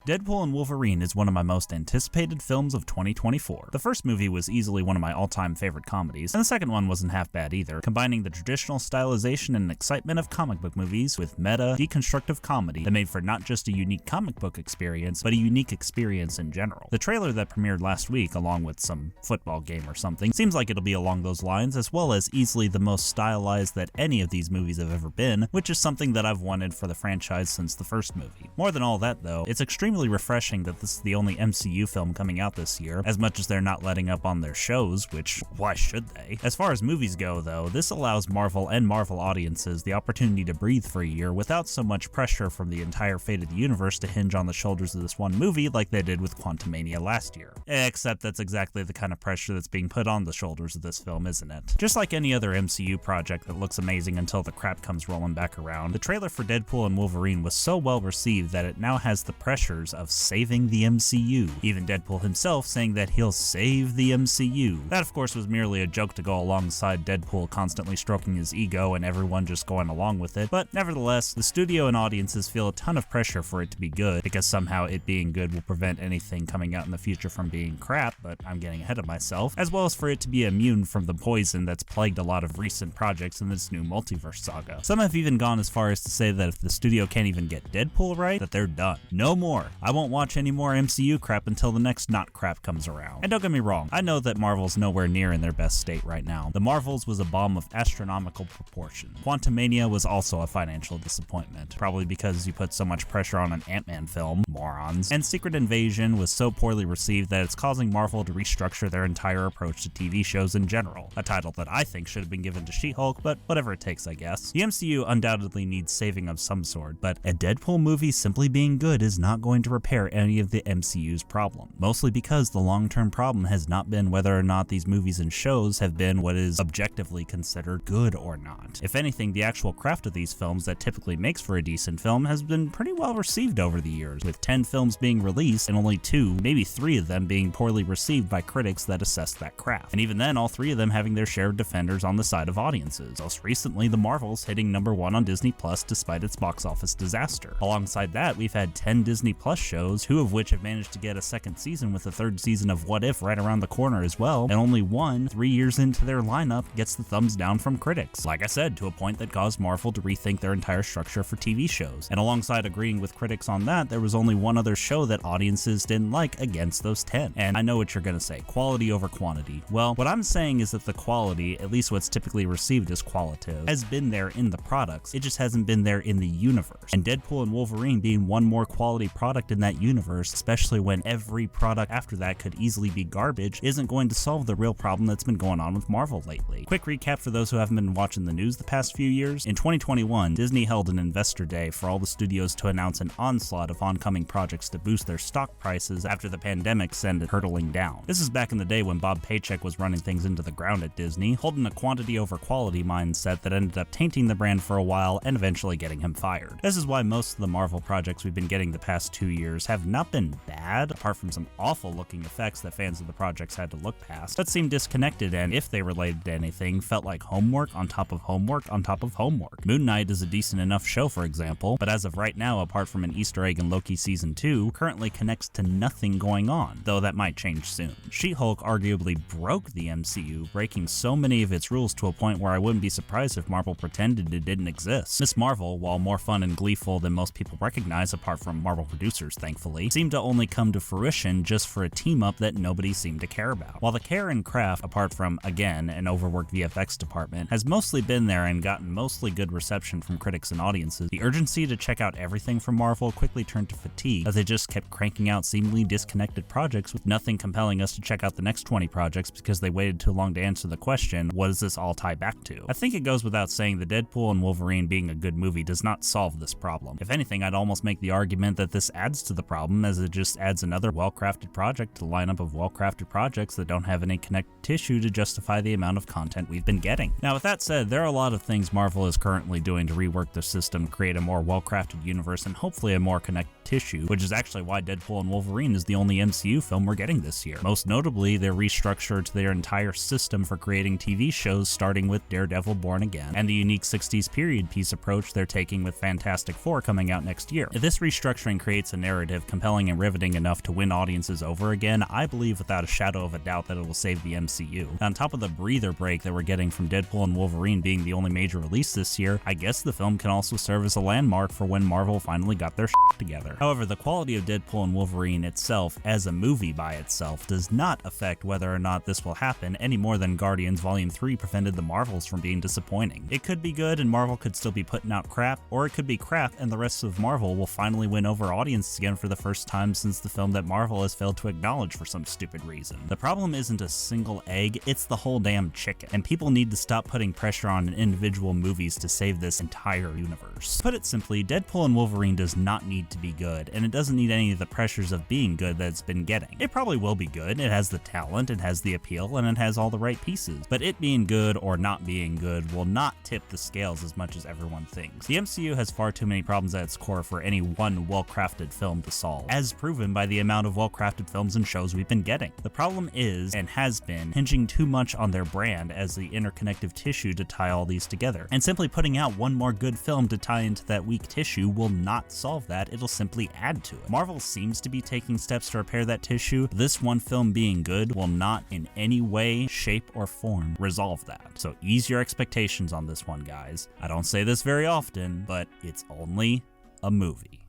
Deadpool and Wolverine is one of my most anticipated films of 2024. The first movie was easily one of my all-time favorite comedies, and the second one wasn't half bad either, combining the traditional stylization and excitement of comic book movies with meta, deconstructive comedy that made for not just a unique comic book experience, but a unique experience in general. The trailer that premiered last week, along with some football game or something, seems like it'll be along those lines, as well as easily the most stylized that any of these movies have ever been, which is something that I've wanted for the franchise since the first movie. More than all that though, it's extremely refreshing that this is the only MCU film coming out this year, as much as they're not letting up on their shows, which why should they? As far as movies go though, this allows Marvel and Marvel audiences the opportunity to breathe for a year without so much pressure from the entire fate of the universe to hinge on the shoulders of this one movie like they did with Quantumania last year. Except that's exactly the kind of pressure that's being put on the shoulders of this film, isn't it? Just like any other MCU project that looks amazing until the crap comes rolling back around, the trailer for Deadpool and Wolverine was so well received that it now has the pressures of saving the MCU, even Deadpool himself saying that he'll save the MCU. That of course was merely a joke to go alongside Deadpool constantly stroking his ego and everyone just going along with it, but nevertheless, the studio and audiences feel a ton of pressure for it to be good, because somehow it being good will prevent anything coming out in the future from being crap, but I'm getting ahead of myself, as well as for it to be immune from the poison that's plagued a lot of recent projects in this new multiverse saga. Some have even gone as far as to say that if the studio can't even get Deadpool right, that they're done. No more. I won't watch any more MCU crap until the next not crap comes around. And don't get me wrong, I know that Marvel's nowhere near in their best state right now. The Marvels was a bomb of astronomical proportion. Quantumania was also a financial disappointment, probably because you put so much pressure on an Ant-Man film, morons. And Secret Invasion was so poorly received that it's causing Marvel to restructure their entire approach to TV shows in general, a title that I think should have been given to She-Hulk, but whatever it takes, I guess. The MCU undoubtedly needs saving of some sort, but a Deadpool movie simply being good is not going to repair any of the MCU's problem, mostly because the long-term problem has not been whether or not these movies and shows have been what is objectively considered good or not. If anything, the actual craft of these films that typically makes for a decent film has been pretty well received over the years, with 10 films being released and only 2, maybe 3 of them being poorly received by critics that assess that craft. And even then, all 3 of them having their share of defenders on the side of audiences. Most recently, The Marvels hitting #1 on Disney Plus despite its box office disaster. Alongside that, we've had 10 Disney Plus shows, 2 of which have managed to get a second season, with the 3rd season of What If right around the corner as well, and only one, 3 years into their lineup, gets the thumbs down from critics. Like I said, to a point that caused Marvel to rethink their entire structure for TV shows. And alongside agreeing with critics on that, there was only one other show that audiences didn't like against those 10. And I know what you're gonna say, quality over quantity. Well, what I'm saying is that the quality, at least what's typically received as qualitative, has been there in the products, it just hasn't been there in the universe. And Deadpool and Wolverine being one more quality product in that universe, especially when every product after that could easily be garbage, isn't going to solve the real problem that's been going on with Marvel lately. Quick recap for those who haven't been watching the news the past few years. In 2021, Disney held an investor day for all the studios to announce an onslaught of oncoming projects to boost their stock prices after the pandemic sent it hurtling down. This is back in the day when Bob Paycheck was running things into the ground at Disney, holding a quantity over quality mindset that ended up tainting the brand for a while and eventually getting him fired. This is why most of the Marvel projects we've been getting the past 2 years have not been bad, apart from some awful looking effects that fans of the projects had to look past, but seemed disconnected and, if they related to anything, felt like homework on top of homework on top of homework. Moon Knight is a decent enough show, for example, but as of right now, apart from an Easter egg in Loki Season 2, currently connects to nothing going on, though that might change soon. She-Hulk arguably broke the MCU, breaking so many of its rules to a point where I wouldn't be surprised if Marvel pretended it didn't exist. Miss Marvel, while more fun and gleeful than most people recognize apart from Marvel producers thankfully, seemed to only come to fruition just for a team-up that nobody seemed to care about. While the care and craft, apart from, again, an overworked VFX department, has mostly been there and gotten mostly good reception from critics and audiences, the urgency to check out everything from Marvel quickly turned to fatigue as they just kept cranking out seemingly disconnected projects with nothing compelling us to check out the next 20 projects because they waited too long to answer the question, what does this all tie back to? I think it goes without saying that Deadpool and Wolverine being a good movie does not solve this problem. If anything, I'd almost make the argument that this adds to the problem, as it just adds another well-crafted project to the lineup of well-crafted projects that don't have any connective tissue to justify the amount of content we've been getting. Now, with that said, there are a lot of things Marvel is currently doing to rework the system, create a more well-crafted universe, and hopefully a more connected tissue, which is actually why Deadpool and Wolverine is the only MCU film we're getting this year. Most notably, they restructured their entire system for creating TV shows, starting with Daredevil Born Again, and the unique 60s period piece approach they're taking with Fantastic Four coming out next year. If this restructuring creates a narrative compelling and riveting enough to win audiences over again, I believe without a shadow of a doubt that it will save the MCU. On top of the breather break that we're getting from Deadpool and Wolverine being the only major release this year, I guess the film can also serve as a landmark for when Marvel finally got their shit together. However, the quality of Deadpool and Wolverine itself as a movie by itself does not affect whether or not this will happen any more than Guardians Volume 3 prevented the Marvels from being disappointing. It could be good and Marvel could still be putting out crap, or it could be crap and the rest of Marvel will finally win over audiences again for the first time since the film that Marvel has failed to acknowledge for some stupid reason. The problem isn't a single egg, it's the whole damn chicken, and people need to stop putting pressure on individual movies to save this entire universe. Put it simply, Deadpool and Wolverine does not need to be good, and it doesn't need any of the pressures of being good that it's been getting. It probably will be good, it has the talent, it has the appeal, and it has all the right pieces, but it being good or not being good will not tip the scales as much as everyone thinks. The MCU has far too many problems at its core for any one well-crafted film to solve, as proven by the amount of well-crafted films and shows we've been getting. The problem is, and has been, hinging too much on their brand as the interconnective tissue to tie all these together, and simply putting out one more good film to tie into that weak tissue will not solve that, it'll simply add to it. Marvel seems to be taking steps to repair that tissue. This one film being good will not in any way, shape, or form resolve that. So ease your expectations on this one, guys. I don't say this very often, but it's only a movie.